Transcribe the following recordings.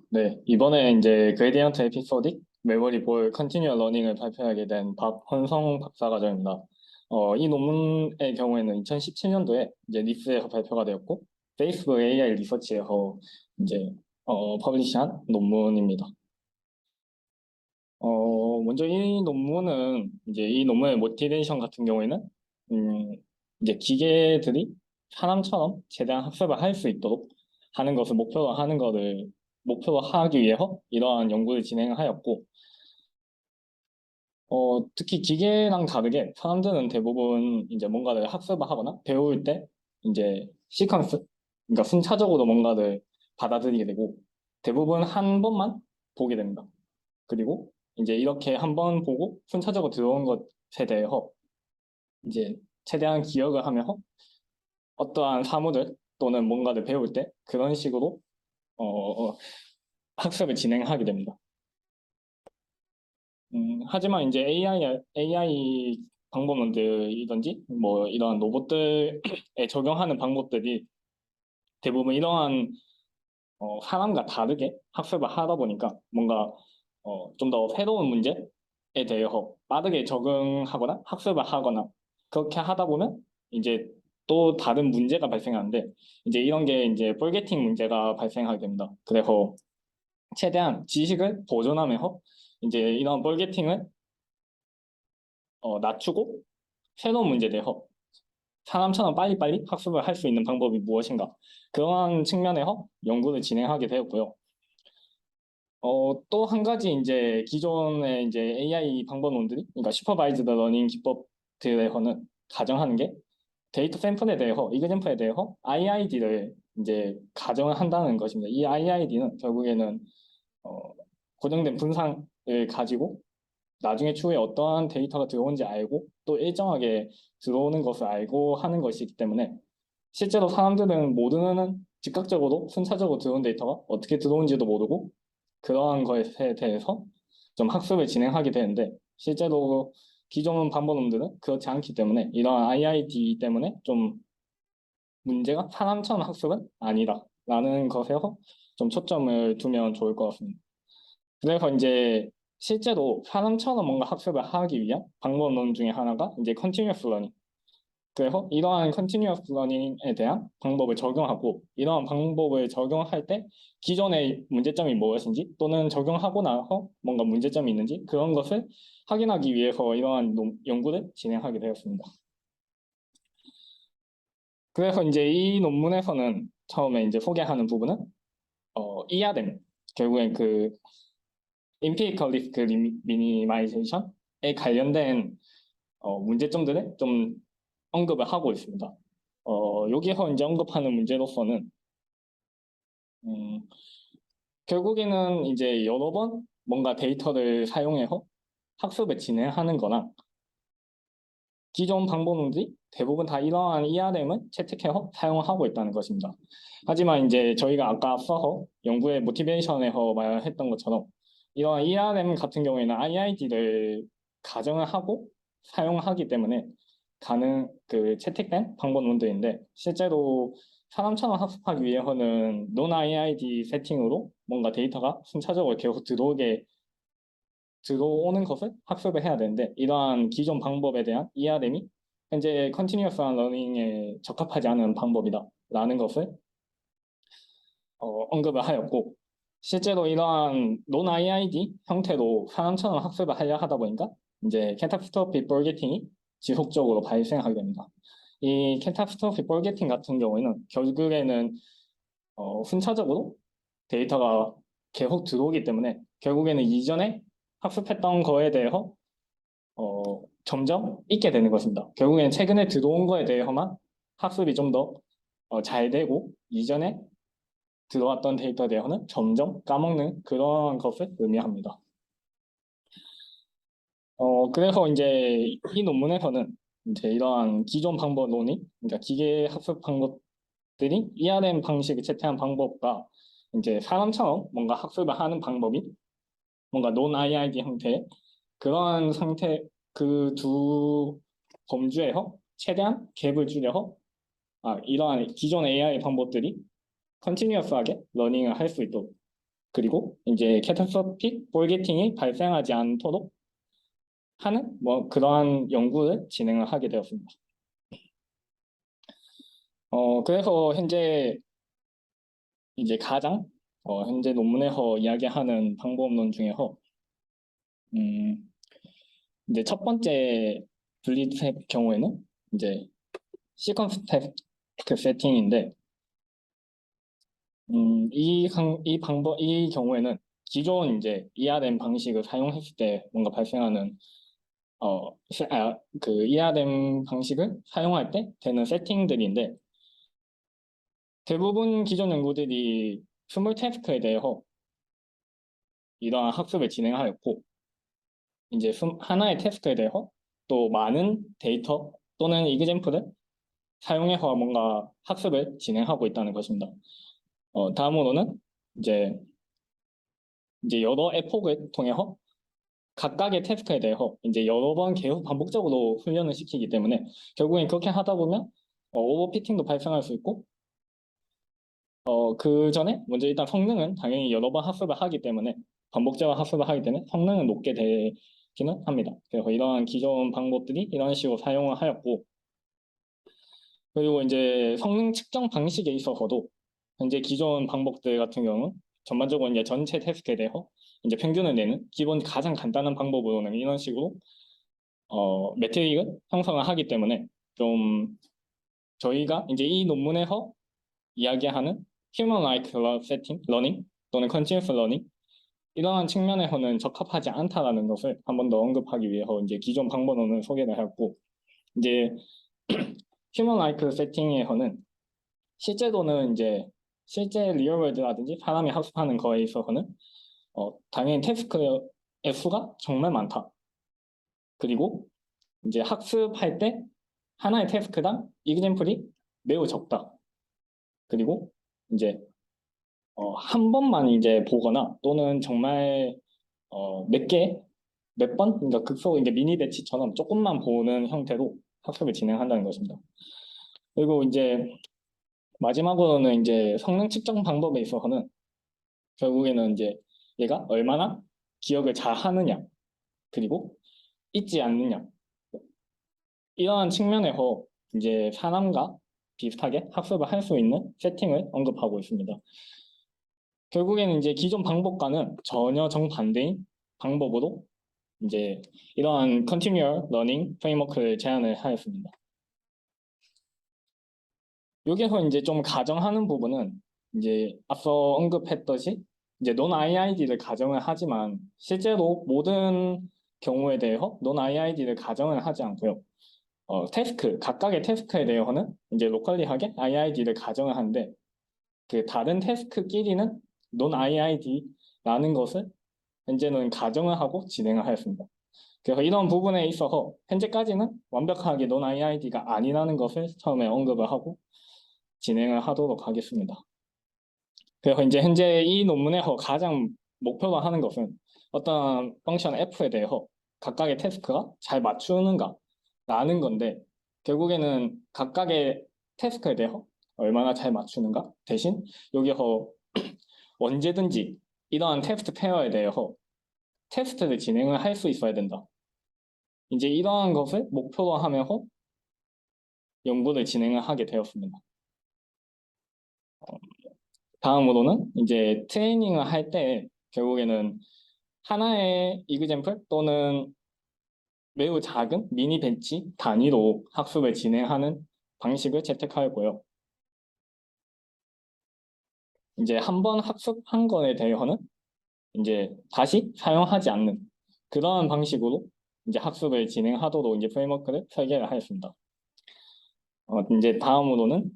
네. 이번에 이제 그레디언트 에피소딕 메모리 볼 컨티뉴어 러닝을 발표하게 된 박헌성 박사과정입니다. 이 논문의 경우에는 2017년도에 이제 니스에서 발표가 되었고, 페이스북 AI 리서치에서 이제 퍼블리시한 논문입니다. 먼저 이 논문은 이제 이 논문의 모티베이션 같은 경우에는 이제 기계들이 사람처럼 최대한 학습을 할 수 있도록 하는 것을 목표로 하는 것을 목표로 하기 위해서 이러한 연구를 진행하였고, 특히 기계랑 다르게 사람들은 대부분 이제 뭔가를 학습을 하거나 배울 때 이제 시퀀스, 그러니까 순차적으로 뭔가를 받아들이게 되고 대부분 한 번만 보게 됩니다. 그리고 이제 이렇게 한 번 보고 순차적으로 들어온 것에 대해서 이제 최대한 기억을 하면서 어떠한 사물을 또는 뭔가를 배울 때 그런 식으로 어, 어, 학습을 진행하게 됩니다. 하지만 이제 AI 방법론들이든지 뭐 이러한 로봇들에 적용하는 방법들이 대부분 이러한 사람과 다르게 학습을 하다 보니까 뭔가 좀 더 새로운 문제에 대해서 빠르게 적응하거나 학습을 하거나 그렇게 하다 보면 이제 또 다른 문제가 발생하는데 이제 이런 게 이제 폴게팅 문제가 발생하게 됩니다. 그래서 최대한 지식을 보존하면서 이제 이런 폴게팅을 낮추고 새로운 문제에 대해서 사람처럼 빨리빨리 학습을 할 수 있는 방법이 무엇인가 그러한 측면에서 연구를 진행하게 되었고요. 또 한 가지 이제 기존의 이제 AI 방법론들이, 그러니까 슈퍼바이즈드 러닝 기법들에서는 가정하는 게 데이터 샘플에 대해서, 이그젠플에 대해서 IID를 이제 가정을 한다는 것입니다. 이 IID는 결국에는 어, 고정된 분상을 가지고 나중에 추후에 어떠한 데이터가 들어오는지 알고 또 일정하게 들어오는 것을 알고 하는 것이기 때문에 실제로 사람들은 모르는 즉각적으로 순차적으로 들어온 데이터가 어떻게 들어온지도 모르고 그러한 것에 대해서 좀 학습을 진행하게 되는데 실제로 기존 방법론들은 그렇지 않기 때문에 이러한 IID 때문에 좀 문제가 사람처럼 학습은 아니다라는 것에서 좀 초점을 두면 좋을 것 같습니다. 그래서 이제 실제로 사람처럼 뭔가 학습을 하기 위한 방법론 중에 하나가 이제 컨티뉴어스 러닝. 그래서 이러한 컨티뉴어스 러닝에 대한 방법을 적용하고 이러한 방법을 적용할 때 기존의 문제점이 무엇인지 또는 적용하고 나서 뭔가 문제점이 있는지 그런 것을 확인하기 위해서 이러한 연구를 진행하게 되었습니다. 그래서 이제 이 논문에서는 처음에 이제 소개하는 부분은 ERM, 결국엔 그 인피니컬 리스크 미니마이제이션에 관련된 문제점들을 좀 언급을 하고 있습니다. 여기서 이제 언급하는 문제로서는 음, 결국에는 이제 여러 번 뭔가 데이터를 사용해서 학습을 진행하는 거나 기존 방법론들이 대부분 다 이러한 ERM을 채택해서 사용하고 있다는 것입니다. 하지만 이제 저희가 아까 앞서서 연구의 모티베이션에서 말했던 것처럼 이러한 ERM 같은 경우에는 IID를 가정을 하고 사용하기 때문에 그 채택된 방법론들인데 실제로 사람처럼 학습하기 위해서는 논 IID 세팅으로 뭔가 데이터가 순차적으로 계속 들어오는 것을 학습을 해야 되는데 이러한 기존 방법에 대한 ERM이 현재 컨티뉴어스한 러닝에 적합하지 않은 방법이다라는 것을 언급을 하였고 실제로 이러한 논 IID 형태로 사람처럼 학습을 하려 하다 보니까 이제 캐타스트로픽 볼게팅이 지속적으로 발생하게 됩니다. 이 캐타스트로픽 볼게팅 같은 경우에는 결국에는 순차적으로 데이터가 계속 들어오기 때문에 결국에는 이전에 학습했던 거에 대해서 점점 잊게 되는 것입니다. 결국에는 최근에 들어온 거에 대해서만 학습이 좀 더 잘 되고 이전에 들어왔던 데이터에 대해서는 점점 까먹는 그런 것을 의미합니다. 그래서 이제 이 논문에서는 이제 이러한 기존 방법론이, 그러니까 기계 학습 방법들이 ERM 방식을 채택한 방법과 이제 사람처럼 뭔가 학습을 하는 방법이 뭔가 논 IID 형태의 그러한 상태 그 두 범주에서 최대한 갭을 줄여서 이러한 기존 AI 방법들이 컨티뉴어스하게 러닝을 할 수 있도록 그리고 이제 캐타스트로픽 볼게팅이 발생하지 않도록 하는 뭐 그러한 연구를 진행을 하게 되었습니다. 그래서 현재 이제 가장 현재 논문에서 이야기하는 방법론 중에서 이제 첫 번째 분리된 경우에는 이제 시퀀스 테스트 세팅인데 이 경우에는 기존 이제 ERM 방식을 사용했을 때 뭔가 발생하는 그 ERM 방식을 사용할 때 되는 세팅들인데 대부분 기존 연구들이 스몰 태스크에 대해서 이러한 학습을 진행하였고 이제 하나의 태스크에 대해서 또 많은 데이터 또는 이그젬플을 사용해서 뭔가 학습을 진행하고 있다는 것입니다. 다음으로는 이제 여러 에폭을 통해서 각각의 태스크에 대해서 이제 여러 번 계속 반복적으로 훈련을 시키기 때문에 결국엔 그렇게 하다 보면 오버피팅도 발생할 수 있고 그 전에 먼저 일단 성능은 당연히 여러 번 학습을 하기 때문에 반복적으로 학습을 하기 때문에 성능은 높게 되기는 합니다. 그래서 이러한 기존 방법들이 이런 식으로 사용을 하였고 그리고 이제 성능 측정 방식에 있어서도 현재 기존 방법들 같은 경우 전반적으로 이제 전체 태스크에 대해서 이제 평균을 내는 기본 가장 간단한 방법으로는 이런 식으로 매트릭을 형성을 하기 때문에 좀 저희가 이제 이 논문에서 이야기하는 Human-like Learning 또는 Continuous Learning 이러한 측면에서는 적합하지 않다라는 것을 한 번 더 언급하기 위해서 이제 기존 방법론을 소개를 하였고 이제 Human-like 세팅에서는 실제로는 이제 실제 리얼월드라든지 사람이 학습하는 거에 있어서는 당연히 태스크의 수가 정말 많다. 그리고 이제 학습할 때 하나의 태스크당 이그젬플이 매우 적다. 그리고 이제 한 번만 이제 보거나 또는 정말 몇 번, 그러니까 극소 이제 미니 배치처럼 조금만 보는 형태로 학습을 진행한다는 것입니다. 그리고 이제 마지막으로는 이제 성능 측정 방법에 있어서는 결국에는 이제 얘가 얼마나 기억을 잘 하느냐 그리고 잊지 않느냐 이러한 측면에서 이제 사람과 비슷하게 학습을 할 수 있는 세팅을 언급하고 있습니다. 결국에는 이제 기존 방법과는 전혀 정반대인 방법으로 이제 이러한 Continual Learning 프레임워크를 제안을 하였습니다. 여기서 이제 좀 가정하는 부분은 이제 앞서 언급했듯이 이제 논 IID를 가정을 하지만 실제로 모든 경우에 대해서 논 IID를 가정을 하지 않고요. 각각의 태스크에 대해서는 이제 로컬리하게 IID를 가정을 하는데 그 다른 태스크끼리는 논 IID라는 것을 현재는 가정을 하고 진행을 하였습니다. 그래서 이런 부분에 있어서 현재까지는 완벽하게 논 IID가 아니라는 것을 처음에 언급을 하고 진행을 하도록 하겠습니다. 그래서 이제 현재 이 논문에서 가장 목표로 하는 것은 어떤 펑션 F에 대해서 각각의 태스크가 잘 맞추는가 라는 건데 결국에는 각각의 태스크에 대해서 얼마나 잘 맞추는가 대신 여기서 언제든지 이러한 테스트 페어에 대해서 테스트를 진행을 할 수 있어야 된다. 이제 이러한 것을 목표로 하면서 연구를 진행을 하게 되었습니다. 다음으로는 이제 트레이닝을 할 때 결국에는 하나의 이그젬플 또는 매우 작은 미니 배치 단위로 학습을 진행하는 방식을 채택하였고요. 이제 한번 학습한 거에 대해서는 이제 다시 사용하지 않는 그러한 방식으로 이제 학습을 진행하도록 이제 프레임워크를 설계를 하였습니다. 이제 다음으로는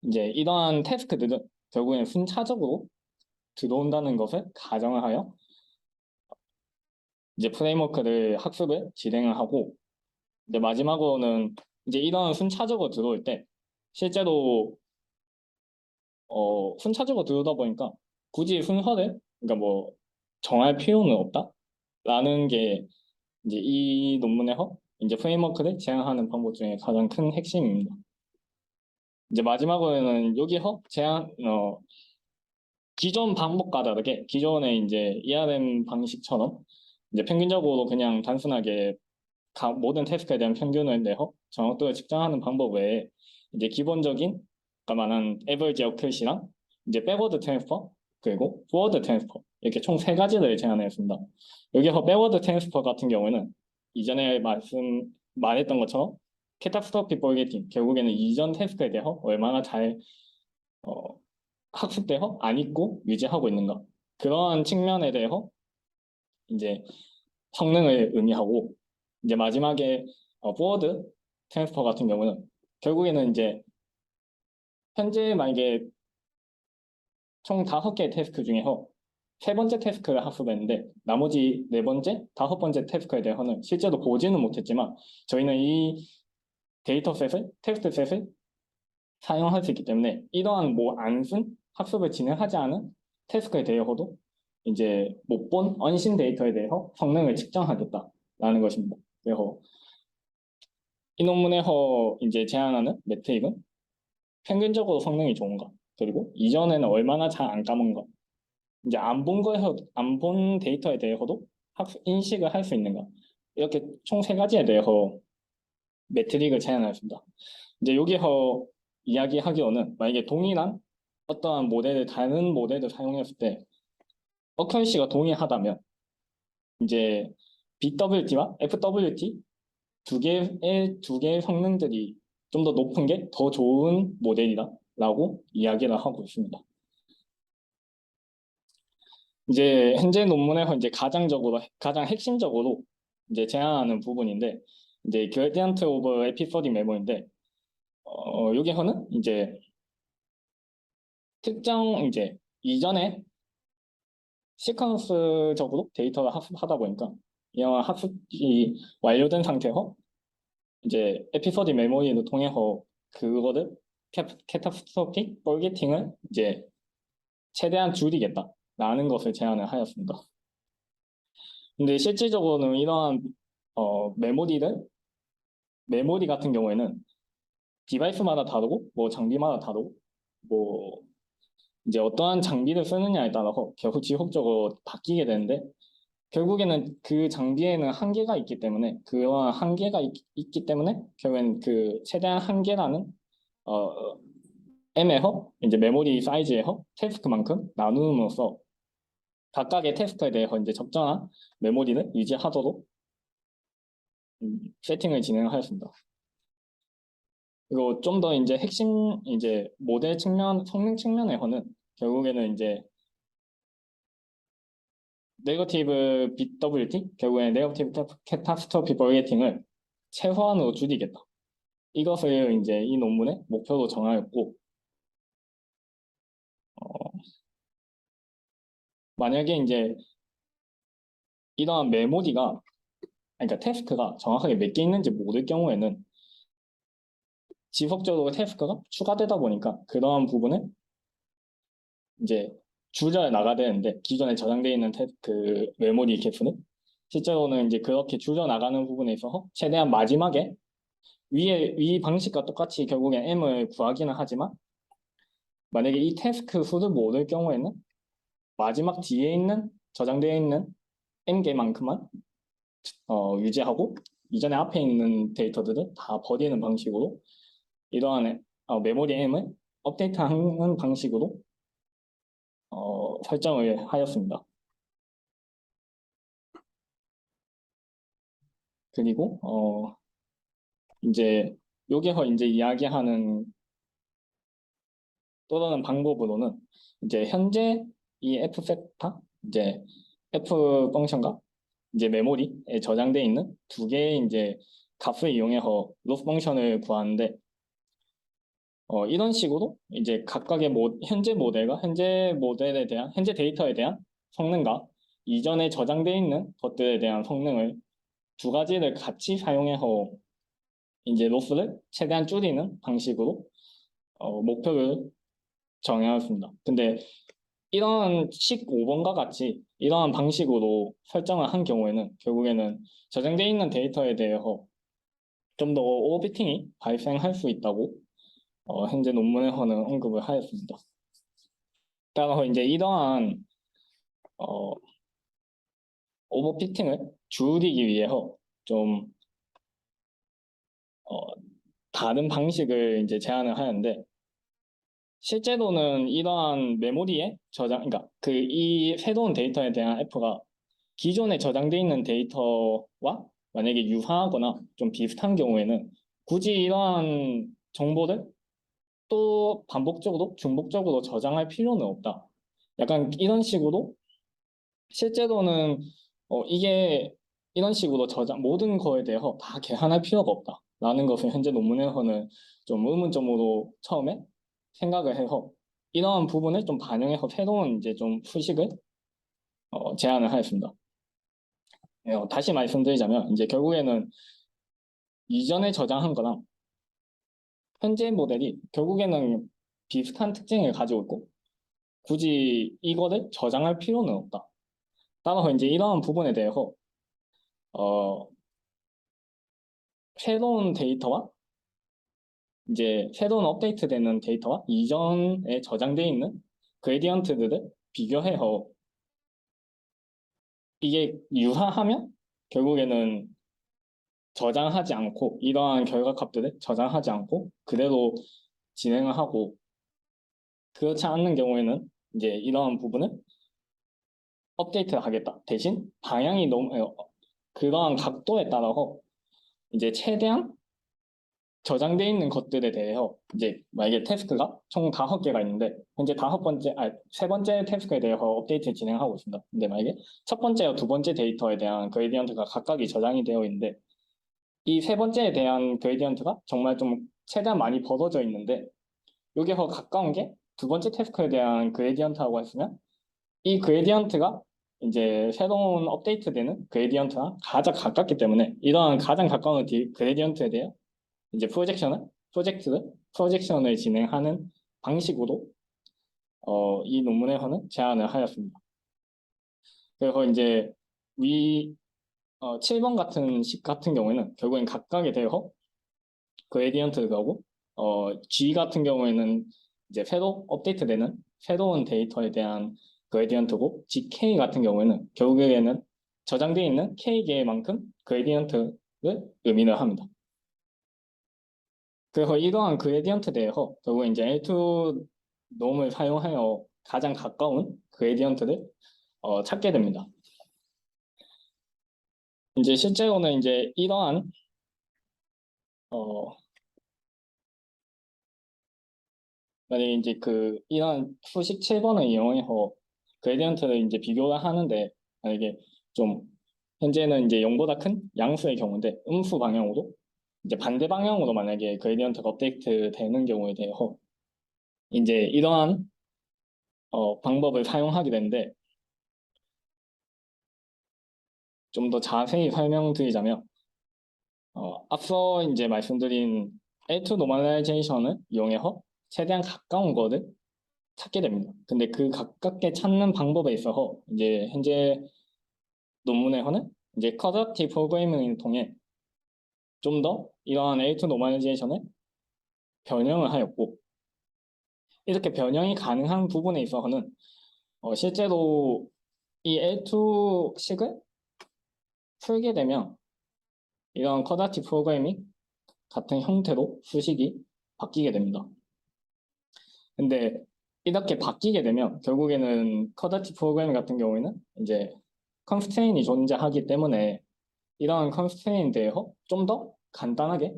이제 이러한 태스크들은 결국엔 순차적으로 들어온다는 것을 가정을 하여 이제 프레임워크를 학습을 진행을 하고 이제 마지막으로는 이제 이런 순차적으로 들어올 때 실제로 순차적으로 들어오다 보니까 굳이 순서를 그러니까 뭐 정할 필요는 없다라는 게 이제 이 논문에서 이제 프레임워크를 제안하는 방법 중에 가장 큰 핵심입니다. 이제 마지막으로는 여기서 기존 방법과 다르게 기존의 이제 ERM 방식처럼 이제 평균적으로 그냥 단순하게 모든 태스크에 대한 평균을 내어 정확도를 측정하는 방법 외에 이제 기본적인 아까 말한 에버리지 어큐시랑 이제 백워드 트랜스퍼 그리고 포워드 트랜스퍼 이렇게 총 세 가지를 제안했습니다. 여기서 백워드 트랜스퍼 같은 경우는 이전에 말했던 것처럼 캐타스트로픽 포게팅 결국에는 이전 태스크에 대해 얼마나 잘 어, 학습되어 안 잊고 유지하고 있는가 그러한 측면에 대해서 이제 성능을 의미하고 이제 마지막에 포워드 트랜스퍼 같은 경우는 결국에는 이제 현재 만약에 총 5개의 태스크 중에서 세 번째 태스크를 학습했는데 나머지 네 번째, 다섯 번째 태스크에 대해서는 실제로 보지는 못했지만 저희는 이 데이터셋을, 텍스트셋을 사용할 수 있기 때문에 이러한 뭐 안 쓴 학습을 진행하지 않은 태스크에 대해서도 이제 못 본 언신 데이터에 대해서 성능을 측정하겠다라는 것입니다. 그래서 이 논문에서 이제 제안하는 매트릭은 평균적으로 성능이 좋은가, 그리고 이전에는 얼마나 잘 안 까먹은가, 이제 안 본 거에서 안 본 데이터에 대해서도 인식을 할 수 있는가, 이렇게 총 세 가지에 대해서 매트릭을 제안하였습니다. 이제 여기서 이야기하기로는 만약에 동일한 어떠한 모델을 다른 모델을 사용했을 때 어큐시가 동일하다면 이제 BWT와 FWT 두 개의 성능들이 좀 더 높은 게 더 좋은 모델이다라고 이야기를 하고 있습니다. 이제 현재 논문에서 이제 가장 핵심적으로 이제 제안하는 부분인데 이제 그레디언트 오브 에피소딕 메모인데 여기서는 이제 특정 이제 이전에 시퀀스적으로 데이터를 학습하다 보니까 이런 학습이 완료된 상태에서 이제 에피소드 메모리를 통해서 그거를 캐타스트로픽 포게팅을 이제 최대한 줄이겠다라는 것을 제안을 하였습니다. 근데 실질적으로는 이러한 메모리 같은 경우에는 디바이스마다 다르고 뭐 장비마다 다르고 뭐 이제 어떠한 장비를 쓰느냐에 따라서 계속 지속적으로 바뀌게 되는데 결국에는 그 장비에는 한계가 있기 때문에 그러한 한계가 있기 때문에 결국엔 그 최대한 한계라는 어, M에서 이제 메모리 사이즈에서 태스크만큼 나누면서 각각의 태스크에 대해서 이제 적정한 메모리를 유지하도록 세팅을 진행하였습니다. 그리고 좀 더 이제 핵심 이제 모델 측면, 성능 측면에서는 결국에는 이제 네거티브 BWT, 결국에 네거티브 캐타스트로피 버게팅을 최소한으로 줄이겠다. 이것을 이제 이 논문의 목표로 정하였고, 만약에 이제 이러한 메모리가, 그러니까 태스크가 정확하게 몇 개 있는지 모를 경우에는 지속적으로 태스크가 추가되다 보니까 그러한 부분을 이제 줄여 나가야 되는데 기존에 저장되어 있는 그 메모리 개수는 실제로는 이제 그렇게 줄여 나가는 부분에 있어서 최대한 마지막에 위 방식과 똑같이 결국엔 M을 구하기는 하지만 만약에 이 태스크 수를 모를 경우에는 마지막 뒤에 있는 저장되어 있는 M개만큼만 유지하고 이전에 앞에 있는 데이터들을 다 버리는 방식으로 이러한 메모리 M을 업데이트하는 방식으로 설정을 하였습니다. 그리고 이제 여기서 이제 이야기하는 또 다른 방법으로는 이제 현재 이 F 팩터 이제 F 펑션과 이제 메모리에 저장되어 있는 두 개의 이제 값을 이용해서 로스 펑션을 구하는데 이런 식으로 이제 각각의 현재 모델에 대한 현재 데이터에 대한 성능과 이전에 저장되어 있는 것들에 대한 성능을 두 가지를 같이 사용해서 이제 로스를 최대한 줄이는 방식으로 목표를 정해왔습니다. 근데 이러한 15번과 같이 이러한 방식으로 설정을 한 경우에는 결국에는 저장되어 있는 데이터에 대해서 좀 더 오버피팅이 발생할 수 있다고 현재 논문에서는 언급을 하였습니다. 따라서 이제 이러한 어, 오버피팅을 줄이기 위해서 좀 어, 다른 방식을 이제 제안을 하는데 실제로는 이러한 메모리에 저장, 그러니까 그 이 새로운 데이터에 대한 F가 기존에 저장돼 있는 데이터와 만약에 유사하거나 좀 비슷한 경우에는 굳이 이러한 정보를 또 반복적으로 중복적으로 저장할 필요는 없다. 약간 이런 식으로 실제로는 이게 이런 식으로 저장 모든 거에 대해서 다 계산할 필요가 없다라는 것을 현재 논문에서는 좀 의문점으로 처음에 생각을 해서 이러한 부분을 좀 반영해서 새로운 이제 좀 수식을 제안을 하였습니다. 다시 말씀드리자면 이제 결국에는 이전에 저장한 거랑 현재 모델이 결국에는 비슷한 특징을 가지고 있고 굳이 이거를 저장할 필요는 없다. 따라서 이제 이러한 부분에 대해서 어, 새로운 데이터와 이제 새로운 업데이트되는 데이터와 이전에 저장되어 있는 그레디언트들을 비교해서 이게 유사하면 결국에는 저장하지 않고 이러한 결과값들을 저장하지 않고 그대로 진행을 하고 그렇지 않는 경우에는 이제 이러한 부분을 업데이트를 하겠다. 대신 방향이 너무 그러한 각도에 따라서 이제 최대한 저장되어 있는 것들에 대해서 이제 만약에 태스크가 총 5개가 있는데 현재 세 번째 태스크에 대해서 업데이트 진행하고 있습니다. 근데 만약에 첫 번째와 두 번째 데이터에 대한 그레디언트가 각각이 저장이 되어 있는데 이 세 번째에 대한 그레디언트가 정말 좀 최대한 많이 벌어져 있는데 여기서 가까운 게 두 번째 태스크에 대한 그레디언트라고 했으면 이 그레디언트가 이제 새로운 업데이트되는 그레디언트랑 가장 가깝기 때문에 이러한 가장 가까운 그레디언트에 대해 이제 프로젝션을 진행하는 방식으로 이 논문에서는 제안을 하였습니다. 그래서 이제 위 7번 같은 식 같은 경우에는 결국엔 각각에 대해서 그레디언트를 가고 G 같은 경우에는 이제 새로 업데이트되는 새로운 데이터에 대한 그레디언트고 GK 같은 경우에는 결국에는 저장되어 있는 K개만큼 그레디언트를 의미를 합니다. 그래서 이러한 그레디언트에 대해서 결국 이제 L2 놈을 사용하여 가장 가까운 그레디언트를 찾게 됩니다. 이제 실제로는 이제 이러한 만약에 이제 이러한 수식 7번을 이용해서 그레디언트를 이제 비교를 하는데 만약에 좀 현재는 이제 0보다 큰 양수의 경우인데 음수 방향으로 이제 반대 방향으로 만약에 그레디언트가 업데이트 되는 경우에 대해서 이제 이러한 방법을 사용하게 되는데 좀 더 자세히 설명드리자면 앞서 이제 말씀드린 L2 노멀라이제이션을 이용해서 최대한 가까운 거를 찾게 됩니다. 근데 그 가깝게 찾는 방법에 있어서 이제 현재 논문에서는 이제 커저티 프로그래밍을 통해 좀 더 이러한 L2 노멀라이제이션을 변형을 하였고 이렇게 변형이 가능한 부분에 있어서는 실제로 이 L2식을 풀게 되면 이런 커다티 프로그래밍 같은 형태로 수식이 바뀌게 됩니다. 근데 이렇게 바뀌게 되면 결국에는 커다티 프로그래밍 같은 경우에는 이제 컨스트레인이 존재하기 때문에 이런 컨스트레인에 대해서 좀 더 간단하게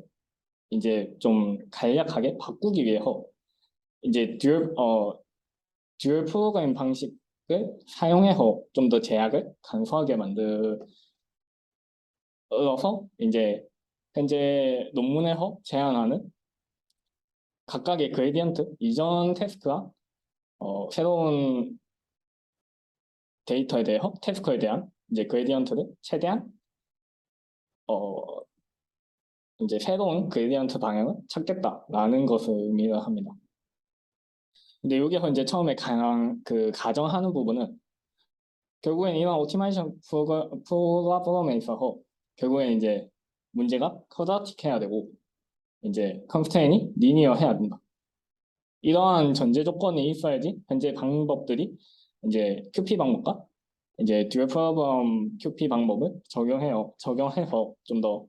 이제 좀 간략하게 바꾸기 위해서 이제 듀얼 프로그래밍 방식을 사용해서 좀 더 제약을 간소하게 만들어서 이제 현재 논문에서 제안하는 각각의 그레디언트 이전 테스트와 새로운 데이터에 대해서 태스크에 대한 이제 그레디언트를 최대한 어, 이제 새로운 그레디언트 방향을 찾겠다라는 것을 의미를 합니다. 근데 여기서 이제 처음에 가정하는 부분은 결국엔 이런 오티마이션 프로그램에 있어서 결국엔 이제 문제가 쿼드라틱 해야 되고 이제 컨스트레인이 리니어 해야 된다. 이러한 전제 조건이 있어야지 현재 방법들이 이제 QP 방법과 이제 듀얼 프로그램 QP 방법을 적용해서 좀 더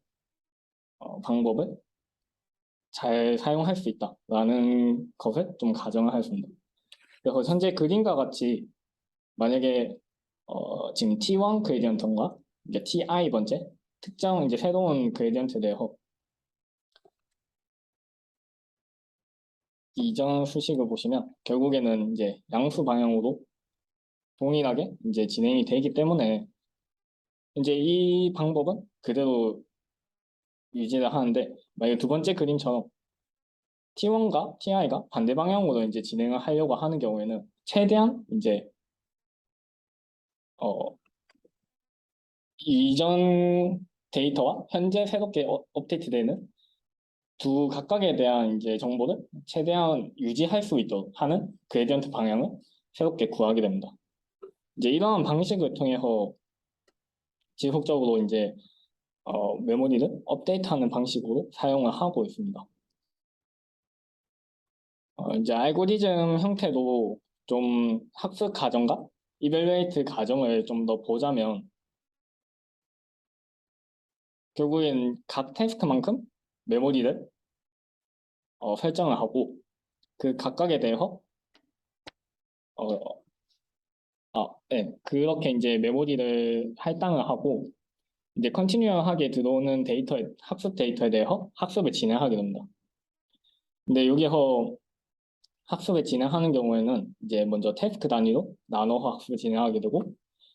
방법을 잘 사용할 수 있다라는 것을 좀 가정을 하였습니다. 그래서 현재 그림과 같이 만약에 지금 T1 그레디언트인가 이제 TI 번째 특정 이제 새로운 그레디언트에 대해서 이전 수식을 보시면 결국에는 이제 양수 방향으로 동일하게 이제 진행이 되기 때문에 이제 이 방법은 그대로 유지를 하는데 만약 두 번째 그림처럼 T1과 TI가 반대 방향으로 이제 진행을 하려고 하는 경우에는 최대한 이제 어, 이전 데이터와 현재 새롭게 업데이트되는 두 각각에 대한 이제 정보를 최대한 유지할 수 있도록 하는 그레디언트 방향을 새롭게 구하게 됩니다. 이제 이러한 방식을 통해서 지속적으로 이제 메모리를 업데이트하는 방식으로 사용을 하고 있습니다. 이제 알고리즘 형태도 좀 학습 과정과 이벨루에이트 과정을 좀 더 보자면 결국엔 각 태스크만큼 메모리를 설정을 하고 그 각각에 대해서 어, 네, 그렇게 이제 메모리를 할당을 하고 이제 컨티뉴어하게 들어오는 학습 데이터에 대해서 학습을 진행하게 됩니다. 근데 여기서 학습을 진행하는 경우에는 이제 먼저 태스크 단위로 나눠서 학습을 진행하게 되고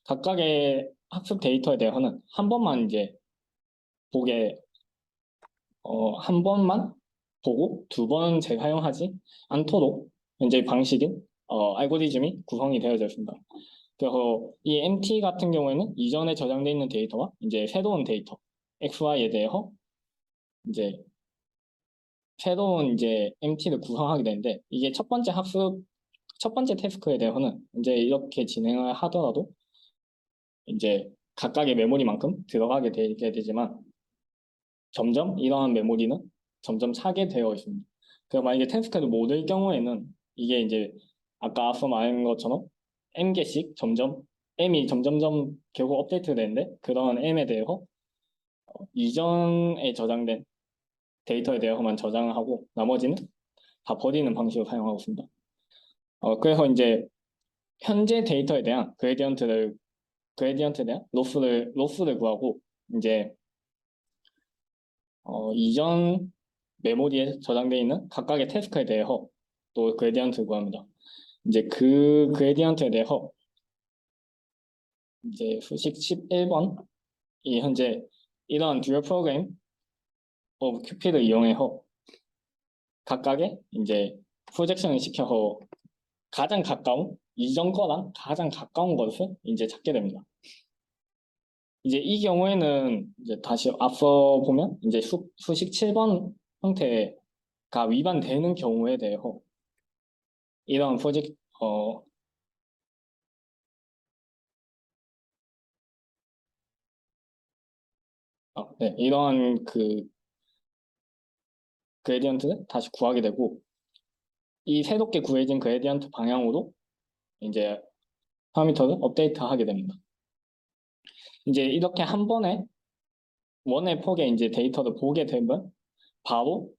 각각의 학습 데이터에 대해서는 한 번만 이제 보게 한 번만 보고 두 번 재사용하지 않도록 현재 방식인 알고리즘이 구성이 되어져 있습니다. 그래서 이 MT 같은 경우에는 이전에 저장되어 있는 데이터와 이제 새로운 데이터 XY에 대해서 이제 새로운 이제 MT를 구성하게 되는데 이게 첫 번째 태스크에 대해서는 이제 이렇게 진행을 하더라도 이제 각각의 메모리만큼 들어가게 되게 되지만 점점 이러한 메모리는 점점 차게 되어 있습니다. 그래서 만약에 태스크를 못 할 경우에는 이게 이제 아까 앞서 말한 것처럼 M개씩 M이 점점점 계속 업데이트 되는데 그런 M에 대해서 이전에 저장된 데이터에 대해서만 저장을 하고 나머지는 다 버리는 방식을 사용하고 있습니다. 그래서 이제 현재 데이터에 대한 그레디언트에 대한 로스를 구하고 이제 이전 메모리에 저장되어 있는 각각의 태스크에 대해서 또 그레디언트를 구합니다. 이제 그 그레디언트에 대해서 이제 수식 11번이 현재 이런 듀얼 프로그램 오브 큐피를 이용해서 각각의 이제 프로젝션을 시켜서 가장 가까운 이전 거랑 가장 가까운 것을 이제 찾게 됩니다. 이제 이 경우에는 이제 다시 앞서 보면 이제 수식 7번 형태가 위반되는 경우에 대해서 이런 네, 이러한 그 그레디언트를 다시 구하게 되고 이 새롭게 구해진 그레디언트 방향으로 이제 파라미터를 업데이트하게 됩니다. 이제 이렇게 한 번에 원의 폭의 이제 데이터를 보게 되면 바로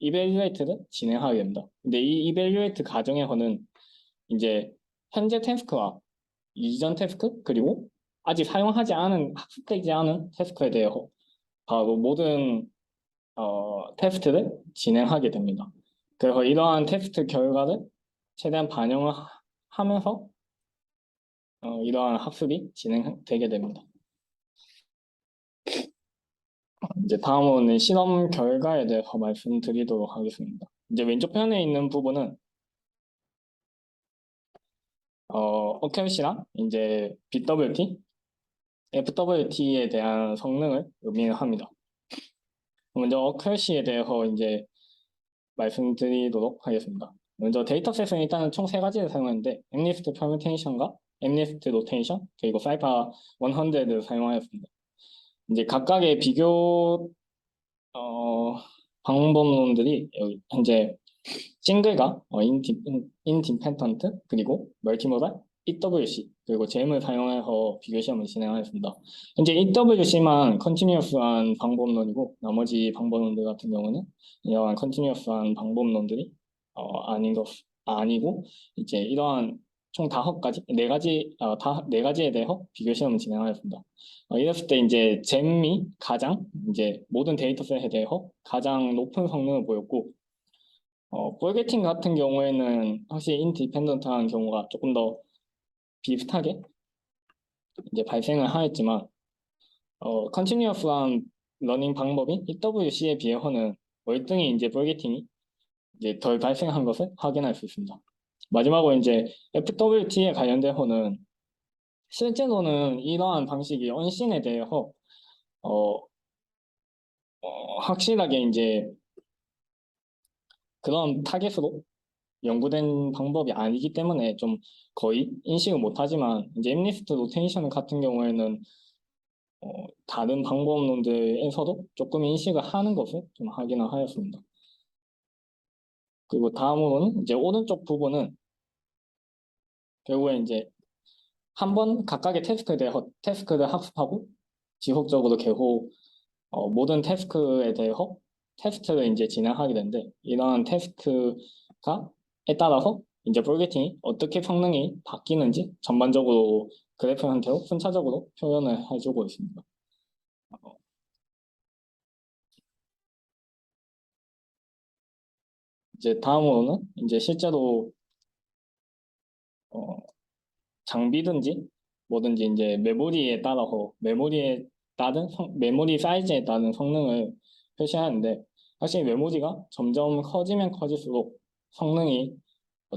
이벨루에이트를 진행하게 됩니다. 근데 이 이벨루에이트 과정에서는 이제 현재 태스크와 이전 태스크 그리고 아직 사용하지 않은 학습되지 않은 태스크에 대해서 바로 모든 테스트를 진행하게 됩니다. 그래서 이러한 테스트 결과를 최대한 반영을 하면서 이러한 학습이 진행되게 됩니다. 이제 다음은 실험 결과에 대해서 말씀드리도록 하겠습니다. 이제 왼쪽 편에 있는 부분은 어큐시랑 이제 BWT, FWT에 대한 성능을 의미합니다. 먼저 어큐시에 대해서 이제 말씀드리도록 하겠습니다. 먼저 데이터셋은 일단은 총 세 가지를 사용했는데 MNIST permutation과 MNIST rotation 그리고 사이파 100를 사용하였습니다. 이제 각각의 비교 방법론들이 여기 현재 싱글과 인디펜던트 그리고 멀티모달 EWC 그리고 잼을 사용해서 비교 시험을 진행하였습니다. 현재 EWC만 컨티뉴어스한 방법론이고 나머지 방법론들 같은 경우는 이러한 컨티뉴어스한 방법론들이 아닌 것 아니고 이제 이러한 총 5가지, 4가지, 네 가지에 대해서 비교 시험을 진행하였습니다. 이랬을 때 이제 잼이 가장 이제 모든 데이터셋에 대해서 가장 높은 성능을 보였고 볼게팅 같은 경우에는 확실히 인디펜던트한 경우가 조금 더 비슷하게 이제 발생을 하였지만 컨티뉴어스한 러닝 방법인 EWC에 비해서는 월등히 이제 볼게팅이 이제 덜 발생한 것을 확인할 수 있습니다. 마지막으로 이제 FWT에 관련돼서는 실제로는 이러한 방식이 언신에 대해서 어, 확실하게 이제 그런 타겟으로 연구된 방법이 아니기 때문에 좀 거의 인식을 못하지만 이제 엠리스트 로테이션 같은 경우에는 다른 방법론들에서도 조금 인식을 하는 것을 좀 확인을 하였습니다. 그리고 다음으로는 이제 오른쪽 부분은 결국에 이제 한번 각각의 태스크를 학습하고 지속적으로 계속 모든 태스크에 대해서 테스트를 이제 진행하게 되는데 이러한 태스크가에 따라서 이제 볼게팅이 어떻게 성능이 바뀌는지 전반적으로 그래프 형태로 순차적으로 표현을 해주고 있습니다. 이제 다음으로는 이제 실제로 어, 장비든지 뭐든지 이제 메모리 사이즈에 따른 성능을 표시하는데 사실 메모리가 점점 커지면 커질수록 성능이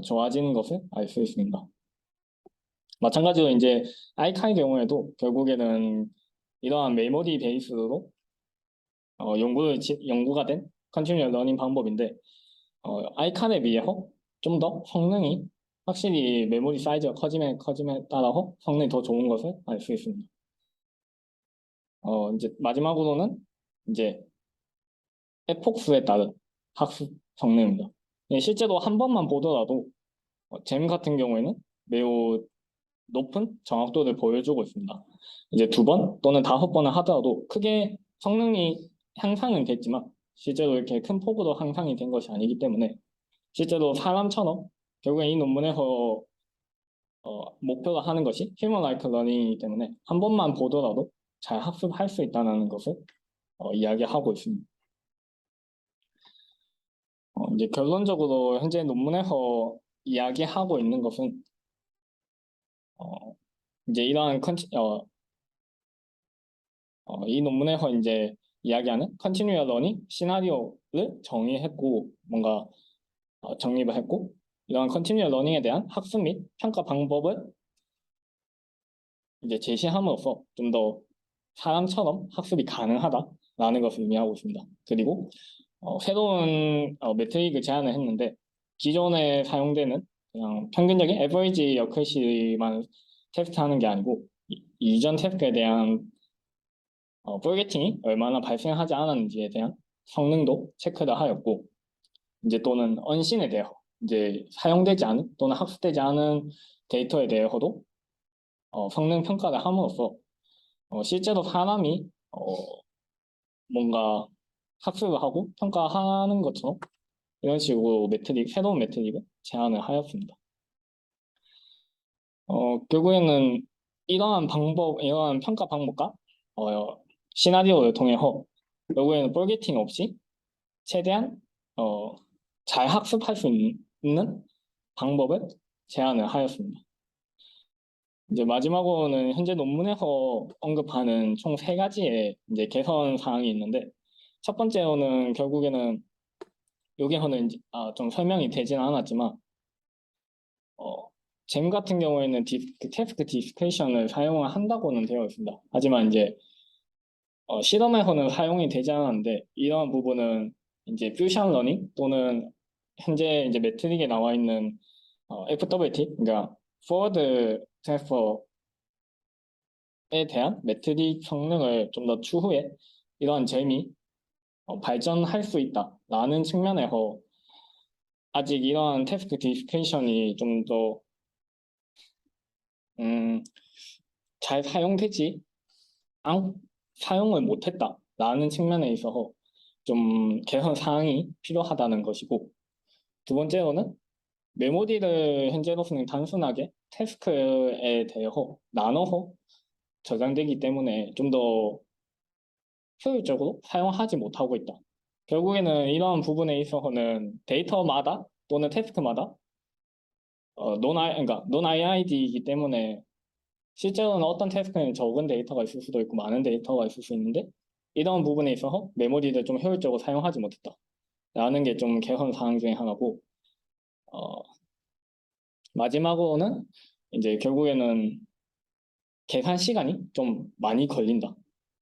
좋아지는 것을 알 수 있습니다. 마찬가지로 이제 아이카의 경우에도 결국에는 이러한 메모리 베이스로 연구가 된 컨티뉴어 러닝 방법인데 아이칸에 비해서 좀 더 성능이 확실히 메모리 사이즈가 커짐에 따라서 성능이 더 좋은 것을 알 수 있습니다. 이제 마지막으로는 이제 에폭스에 따른 학습 성능입니다. 실제로 한 번만 보더라도 잼 같은 경우에는 매우 높은 정확도를 보여주고 있습니다. 이제 2번 또는 5번을 하더라도 크게 성능이 향상은 됐지만 실제로 이렇게 큰 폭으로 향상이 된 것이 아니기 때문에 실제로 사람처럼 결국에 이 논문에서 목표가 하는 것이 휴먼 라이크 러닝이기 때문에 한 번만 보더라도 잘 학습할 수 있다는 것을 이야기하고 있습니다. 이제 결론적으로 현재 논문에서 이야기하고 있는 것은 이제 이 논문에서 이제 이야기하는 컨티뉴어 러닝 시나리오를 정의했고 뭔가 정립을 했고 이러한 컨티뉴어 러닝에 대한 학습 및 평가 방법을 이제 제시함으로써 좀 더 사람처럼 학습이 가능하다라는 것을 의미하고 있습니다. 그리고 새로운 매트릭을 제안을 했는데 기존에 사용되는 그냥 평균적인 에버리지 어크리시만 테스트하는 게 아니고 이전 테스트에 대한 볼게팅이 얼마나 발생하지 않았는지에 대한 성능도 체크를 하였고 이제 또는 언신에 대해서 이제 사용되지 않은 또는 학습되지 않은 데이터에 대해서도 성능 평가를 함으로써 실제로 사람이 뭔가 학습을 하고 평가하는 것처럼 이런 식으로 새로운 매트릭을 제안을 하였습니다. 결국에는 이러한 평가 방법과 시나리오를 통해서 결국에는 볼게팅 없이 최대한 잘 학습할 수 있는 방법을 제안을 하였습니다. 이제 마지막으로는 현재 논문에서 언급하는 총 3가지의 이제 개선 사항이 있는데 첫 번째로는 결국에는 여기서는 좀 설명이 되진 않았지만 잼 같은 경우에는 태스크 디스크리션을 사용을 한다고는 되어 있습니다. 하지만 이제 실험에서는 사용이 되지 않았는데 이러한 부분은 이제 퓨전 러닝 또는 현재 이제 매트릭에 나와 있는 FWT 그러니까 forward transfer에 대한 매트릭 성능을 좀 더 추후에 이러한 잼이 발전할 수 있다라는 측면에서 아직 이런 태스크 디스크리션이 좀 더 잘 사용되지 사용을 못했다라는 측면에 있어서 좀 개선 사항이 필요하다는 것이고, 두 번째로는 메모리를 현재로서는 단순하게 태스크에 대해서 나눠서 저장되기 때문에 좀 더 효율적으로 사용하지 못하고 있다. 결국에는 이런 부분에 있어서는 데이터마다 또는 태스크마다 그러니까 논 IID이기 때문에 실제로는 어떤 태스크는 적은 데이터가 있을 수도 있고 많은 데이터가 있을 수 있는데, 이런 부분에 있어서 메모리를 좀 효율적으로 사용하지 못했다 라는 게 좀 개선 사항 중에 하나고, 어, 마지막으로는 이제 결국에는 계산 시간이 좀 많이 걸린다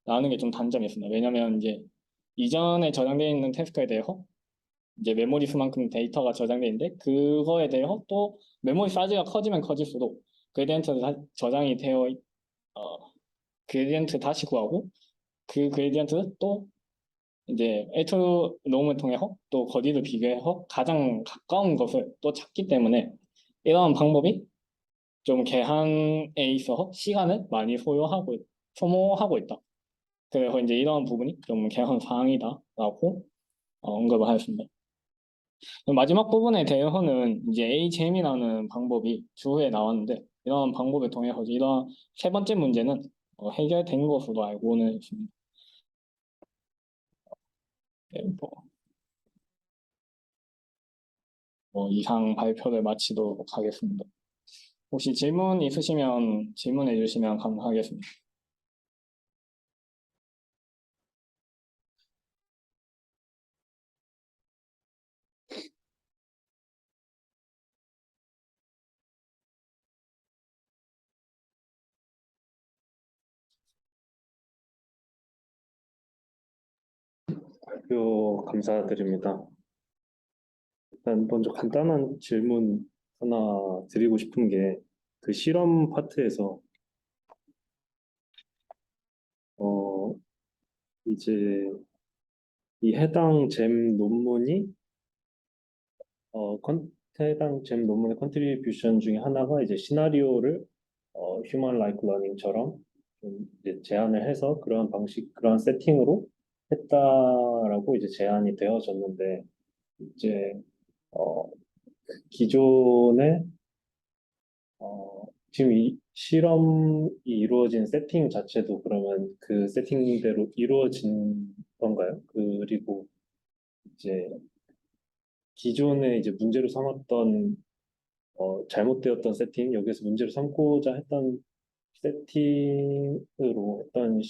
라는 게 좀 단점이었습니다. 왜냐면 이제 이전에 저장되어 있는 태스크에 대해서 이제 메모리 수만큼 데이터가 저장되어 있는데, 그거에 대해서 또 메모리 사이즈가 커지면 커질수록 그레디언트 저장이 되어 그레디언트 다시 구하고, 그 그레디언트를 또 이제 L2 롬을 통해서 또 거리를 비교해서 가장 가까운 것을 또 찾기 때문에, 이런 방법이 좀 계산에 있어서 시간을 많이 소모하고 있다. 그래서 이제 이런 부분이 좀 개선 사항이다라고 언급을 하였습니다. 마지막 부분에 대해서는 이제 AGM이라는 방법이 추후에 나왔는데, 이런 방법을 통해서 이런 세 번째 문제는 해결된 것으로 알고는 있습니다. 네, 이상 발표를 마치도록 하겠습니다. 혹시 질문 있으시면 질문해 주시면 감사하겠습니다. 발표 감사드립니다. 일단 먼저 간단한 질문 하나 드리고 싶은 게, 그 실험 파트에서 어 이제 이 해당 잼 논문의 컨트리뷰션 중에 하나가 이제 시나리오를 휴먼 라이크 러닝처럼 좀 이제 제안을 해서 그러한 세팅으로 했다라고 이제 제안이 되어졌는데, 이제 어, 기존에 지금 이 실험이 이루어진 세팅 자체도 그러면 그 세팅대로 이루어진 건가요? 그리고 이제 기존에 이제 문제로 삼았던 잘못되었던 세팅, 여기서 문제로 삼고자 했던 세팅으로 했던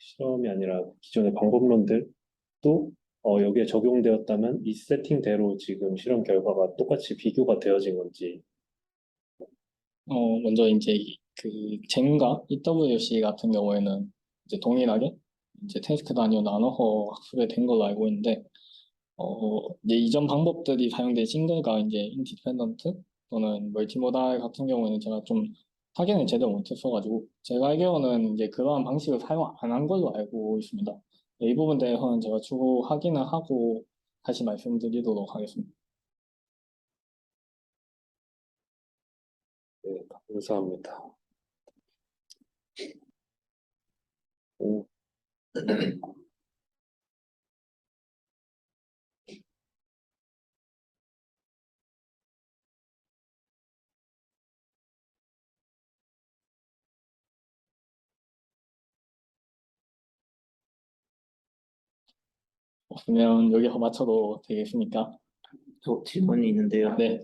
실험이 아니라 기존의 방법론들도 여기에 적용되었다면 이 세팅대로 지금 실험 결과가 똑같이 비교가 되어진 건지. 먼저 이제 그 젠과 EWC 같은 경우에는 이제 동일하게 이제 태스크 단위로 나눠서 학습이 된 걸로 알고 있는데, 이제 이전 방법들이 사용된 싱글과 이제 인디펜던트 또는 멀티모달 같은 경우에는 제가 좀 확인을 제대로 못했어가지고, 제가 알기로는 이제 그러한 방식을 사용 안 한 걸로 알고 있습니다. 이 부분 대해서는 제가 추후 확인을 하고 다시 말씀드리도록 하겠습니다. 네, 감사합니다. 오, 그러면 여기서 마쳐도 되겠습니까? 저 질문이 있는데요. 네.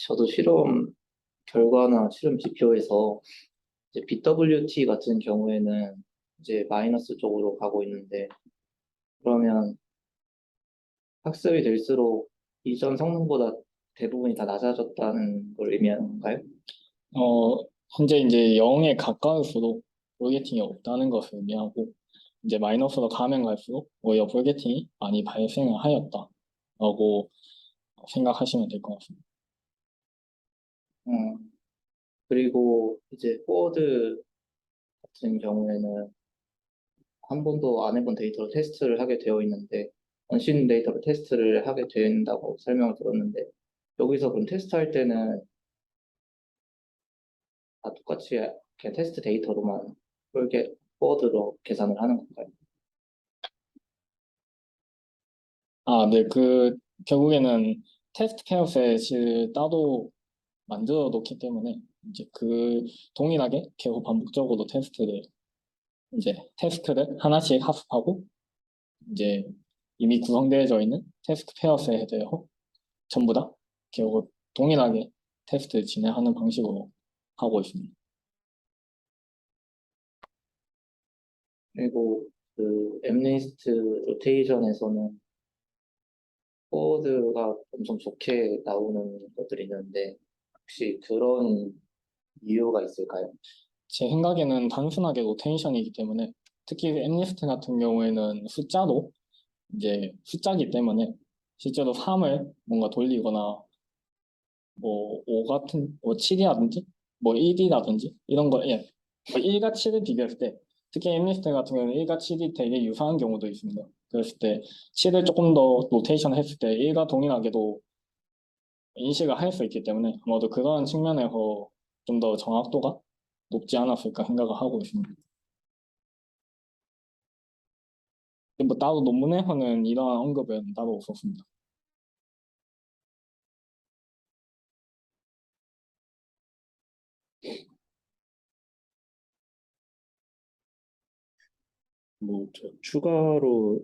저도 실험 결과나 실험 지표에서 이제 BWT 같은 경우에는 이제 마이너스 쪽으로 가고 있는데, 그러면 학습이 될수록 이전 성능보다 대부분이 다 낮아졌다는 걸 의미하는 건가요? 현재 이제 0에 가까울수록 볼게팅이 없다는 것을 의미하고, 이제 마이너스로 가면 갈수록 오히려 볼게팅이 많이 발생을 하였다라고 생각하시면 될 것 같습니다. 그리고 이제 포워드 같은 경우에는 한 번도 안 해본 데이터로 테스트를 하게 되어 있는데, 언신 데이터로 테스트를 하게 된다고 설명을 들었는데 여기서 그럼 테스트할 때는 다 똑같이 그냥 테스트 데이터로만 폴게 포워드로 계산을 하는 건가요? 아, 네, 결국에는 테스트 페어셋을 따로 만들어 놓기 때문에 이제 그 동일하게 계속 반복적으로 테스트를 하나씩 학습하고 이제 이미 구성되어져 있는 테스트 페어셋에 대해서 전부 다 결국 동일하게 테스트 진행하는 방식으로 하고 있습니다. 그리고 그 엠리스트 로테이션에서는 포워드가 엄청 좋게 나오는 것들이 있는데 혹시 그런 이유가 있을까요? 제 생각에는 단순하게 로테이션이기 때문에 특히 엠리스트 같은 경우에는 숫자기 때문에 실제로 3을 뭔가 돌리거나 뭐 7이라든지 뭐 1이라든지 이런 거, 예. 1과 7을 비교했을 때 특히 엠리스트 같은 경우는 1과 7이 되게 유사한 경우도 있습니다. 그랬을 때 7을 조금 더 로테이션 했을 때 1과 동일하게도 인식을 할 수 있기 때문에 아마도 그런 측면에서 좀 더 정확도가 높지 않았을까 생각을 하고 있습니다. 뭐 따로 논문에서는 이러한 언급은 따로 없었습니다. 뭐, 추가로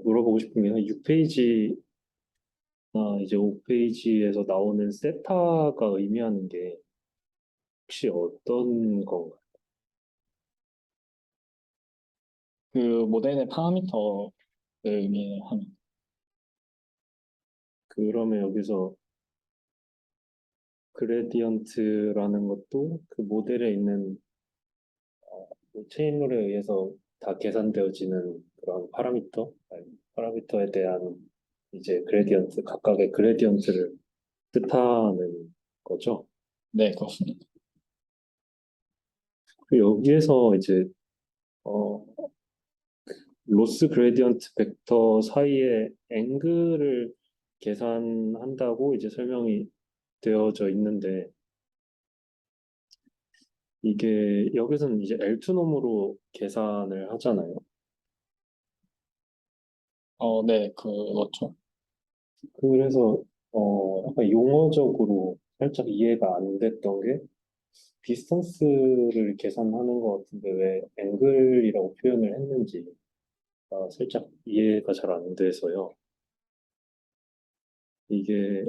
물어보고 싶은 게 한 6페이지나 이제 5페이지에서 나오는 세타가 의미하는 게 혹시 어떤 건가요? 그 모델의 파라미터를 의미하는. 그러면 여기서 그레디언트라는 것도 그 모델에 있는 뭐 체인룰에 의해서 다 계산되어지는 그런 파라미터, 아니, 파라미터에 대한 이제 그레디언트, 각각의 그레디언트를 뜻하는 거죠. 네, 그렇습니다. 그리고 여기에서 이제 어, 로스 그레디언트 벡터 사이의 앵글을 계산한다고 이제 설명이 되어져 있는데 이게 여기서는 이제 L2놈으로 계산을 하잖아요. 네, 그렇죠. 그래서 약간 용어적으로 살짝 이해가 안 됐던 게 디스턴스를 계산하는 것 같은데 왜 앵글이라고 표현을 했는지 살짝 이해가 잘 안 돼서요. 이게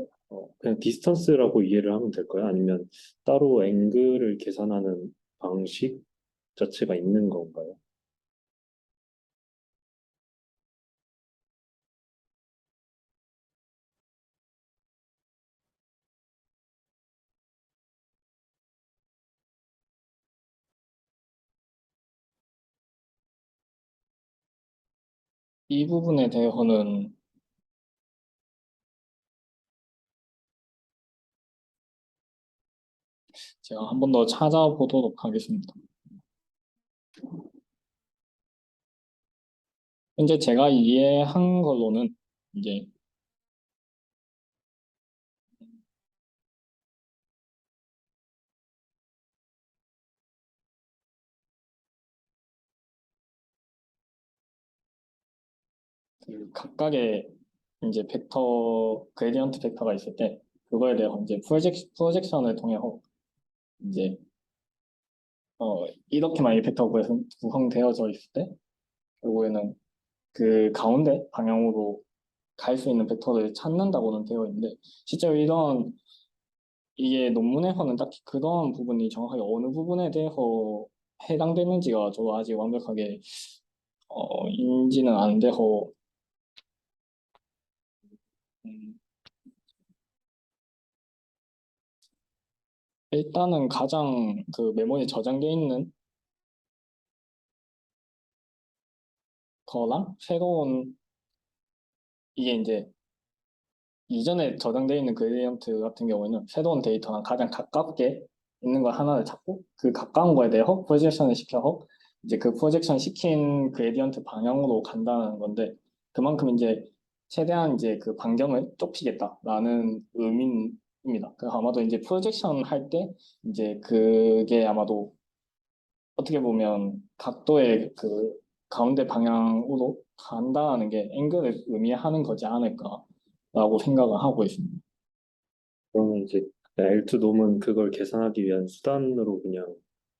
그냥 디스턴스라고 이해를 하면 될까요? 아니면 따로 앵글을 계산하는 방식 자체가 있는 건가요? 이 부분에 대해서는 제가 한 번 더 찾아보도록 하겠습니다. 현재 제가 이해한 걸로는 이제 그 각각의 이제 그레디언트 벡터가 있을 때 그거에 대해서 이제 프로젝션을 통해서 이제 이렇게 만약에 벡터가 구성되어져 있을 때 결국에는 그 가운데 방향으로 갈 수 있는 벡터를 찾는다고는 되어 있는데 실제로 이게 논문에서는 딱히 그런 부분이 정확하게 어느 부분에 대해서 해당되는지가 저도 아직 완벽하게 인지는 안 돼서 음, 일단은 가장 그 메모리에 저장돼 있는 거랑 새로운 이게 이제 이전에 저장돼 있는 그레디언트 같은 경우에는 새로운 데이터랑 가장 가깝게 있는 걸 하나를 찾고 그 가까운 거에 대해서 프로젝션을 시켜서 이제 그 프로젝션 시킨 그레디언트 방향으로 간다는 건데 그만큼 이제 최대한 이제 그 반경을 좁히겠다라는 의미입니다. 그래서 아마도 이제 프로젝션 할 때 이제 그게 아마도 어떻게 보면 각도의 그 가운데 방향으로 간다는 게 앵글을 의미하는 거지 않을까라고 생각을 하고 있습니다. 그러면 이제 L2 놈은 그걸 계산하기 위한 수단으로 그냥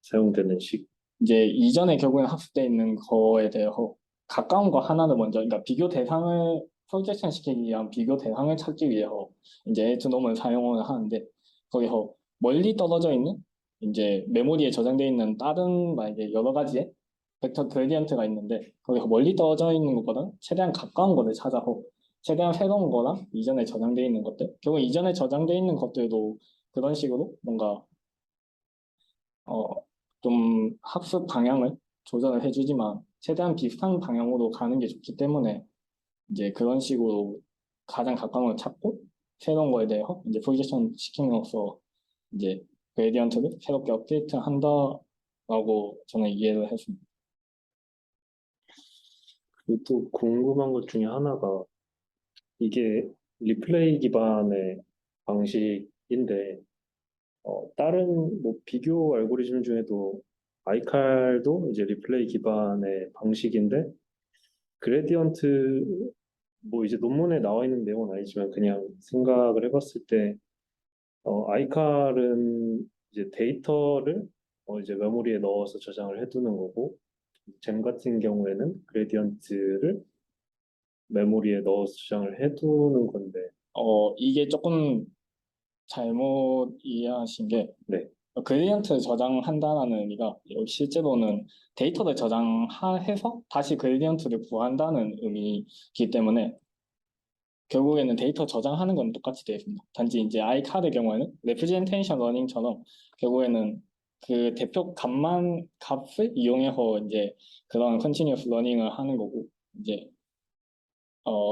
사용되는 식. 이제 이전에 결국엔 학습돼 있는 거에 대해서 가까운 거 하나는 먼저, 그러니까 비교 대상을 프로젝션 시키기 위한 비교 대상을 찾기 위해서 이제 에투놈을 사용을 하는데 거기서 멀리 떨어져 있는 이제 메모리에 저장돼 있는 다른 만약에 여러 가지의 벡터 그레디언트가 있는데 거기서 멀리 떨어져 있는 것보다 최대한 가까운 거를 찾아서 최대한 새로운 거랑 이전에 저장돼 있는 것들 결국 이전에 저장돼 있는 것들도 그런 식으로 뭔가 어, 좀 학습 방향을 조절을 해주지만 최대한 비슷한 방향으로 가는 게 좋기 때문에 이제 그런 식으로 가장 가까운 걸 찾고 새로운 거에 대해서 이제 프로젝션 시킴으로써 이제 그레디언트를 새롭게 업데이트 한다라고 저는 이해를 했습니다. 그리고 또 궁금한 것 중에 하나가 이게 리플레이 기반의 방식인데 다른 뭐 비교 알고리즘 중에도 아이칼도 이제 리플레이 기반의 방식인데 그레디언트 뭐 이제 논문에 나와 있는 내용은 아니지만 그냥 생각을 해봤을 때 아이칼은 이제 데이터를 이제 메모리에 넣어서 저장을 해두는 거고 잼 같은 경우에는 그레디언트를 메모리에 넣어서 저장을 해두는 건데 이게 조금 잘못 이해하신 게 네. 그레디언트 저장한다는 의미가 실제로는 데이터를 저장해서 다시 그레디언트를 구한다는 의미이기 때문에 결국에는 데이터 저장하는 건 똑같이 되어 있습니다. 단지 이제 iCard의 경우에는 representation learning처럼 결국에는 그 대표 값을 이용해서 이제 그런 continuous learning을 하는 거고 이제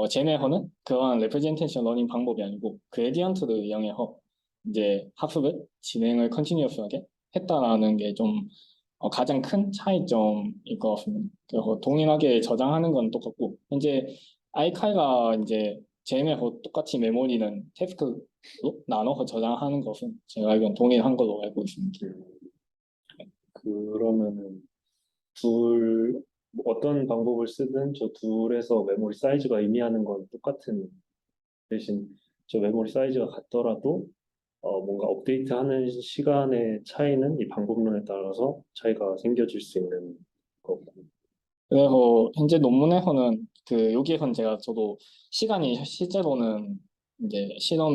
젠에서는 그러한 representation learning 방법이 아니고 그레디언트를 이용해서 이제 학습을 진행을 컨티뉴어스하게 했다라는 게 좀 가장 큰 차이점일 것 같습니다. 그래서 동일하게 저장하는 건 똑같고 현재 아이칼과 이제 JM하고 똑같이 메모리는 태스크로 나눠서 저장하는 것은 제가 알기로는 동일한 걸로 알고 있습니다. 그러면은 둘 어떤 방법을 쓰든 저 둘에서 메모리 사이즈가 의미하는 건 똑같은 대신 저 메모리 사이즈가 같더라도 뭔가 업데이트하는 시간의 차이는 이 방법론에 따라서 차이가 생겨질 수 있는 거고. 그래서 현재 논문에서는 그 여기에선 저도 시간이 실제로는 이제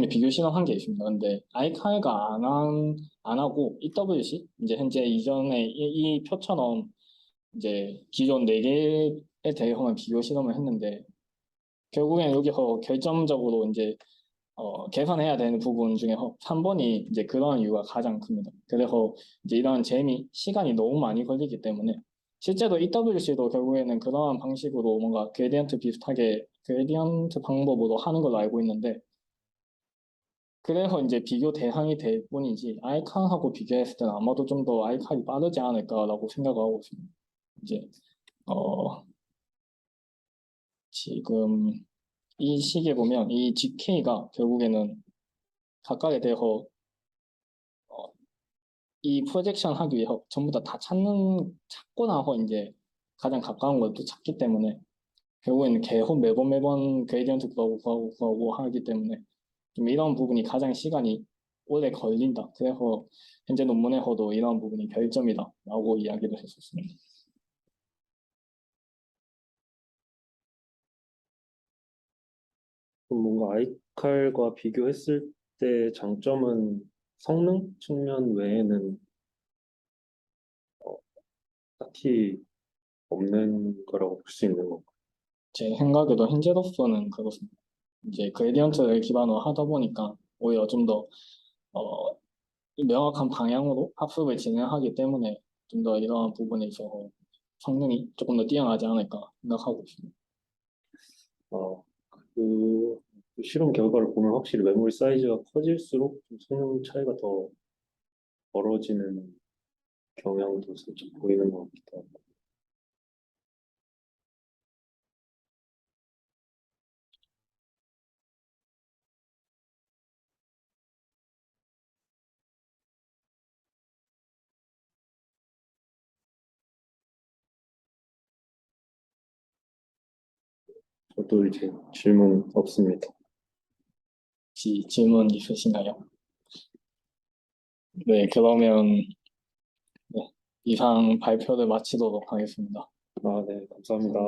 비교 실험한 게 있습니다. 근데 아이칼가 안 하고 EWC 이제 현재 이전에 이 표처럼 이제 기존 4개에 대해서만 비교 실험을 했는데 결국엔 여기서 결정적으로 이제 개선해야 되는 부분 중에서 3번이 이제 그러한 이유가 가장 큽니다. 그래서 이제 이러한 시간이 너무 많이 걸리기 때문에 실제로 EWC도 결국에는 그러한 방식으로 뭔가 그레디언트 비슷하게 그레디언트 방법으로 하는 걸로 알고 있는데 그래서 이제 비교 대상이 될 뿐이지 아이칸하고 비교했을 때는 아마도 좀 더 아이칸이 빠르지 않을까라고 생각하고 있습니다. 이제 어 지금 이 시기에 보면 이 GK가 결국에는 각각에 대해서 이 프로젝션 하기 위해서 전부 다 찾고 나서 이제 가장 가까운 걸 또 찾기 때문에 결국에는 계속 매번 그레디언트 구하고 하기 때문에 좀 이런 부분이 가장 시간이 오래 걸린다. 그래서 현재 논문에서도 이런 부분이 결점이다라고 이야기를 했었습니다. 그럼 뭔가 아이칼과 비교했을 때 장점은 성능 측면 외에는 딱히 없는 거라고 볼 수 있는 건가요? 제 생각에도 현재로서는 그렇습니다. 이제 그레디언트를 기반으로 하다 보니까 오히려 좀 더 명확한 방향으로 학습을 진행하기 때문에 좀 더 이러한 부분에 있어서 성능이 조금 더 뛰어나지 않을까 생각하고 있습니다. 어, 그 실험 결과를 보면 확실히 메모리 사이즈가 커질수록 좀 성능 차이가 더 벌어지는 경향도 살짝 보이는 것 같기도 하고. 저도 이제 질문 없습니다. 혹시 질문 있으신가요? 네, 그러면 네, 이상 발표를 마치도록 하겠습니다. 아, 네, 감사합니다.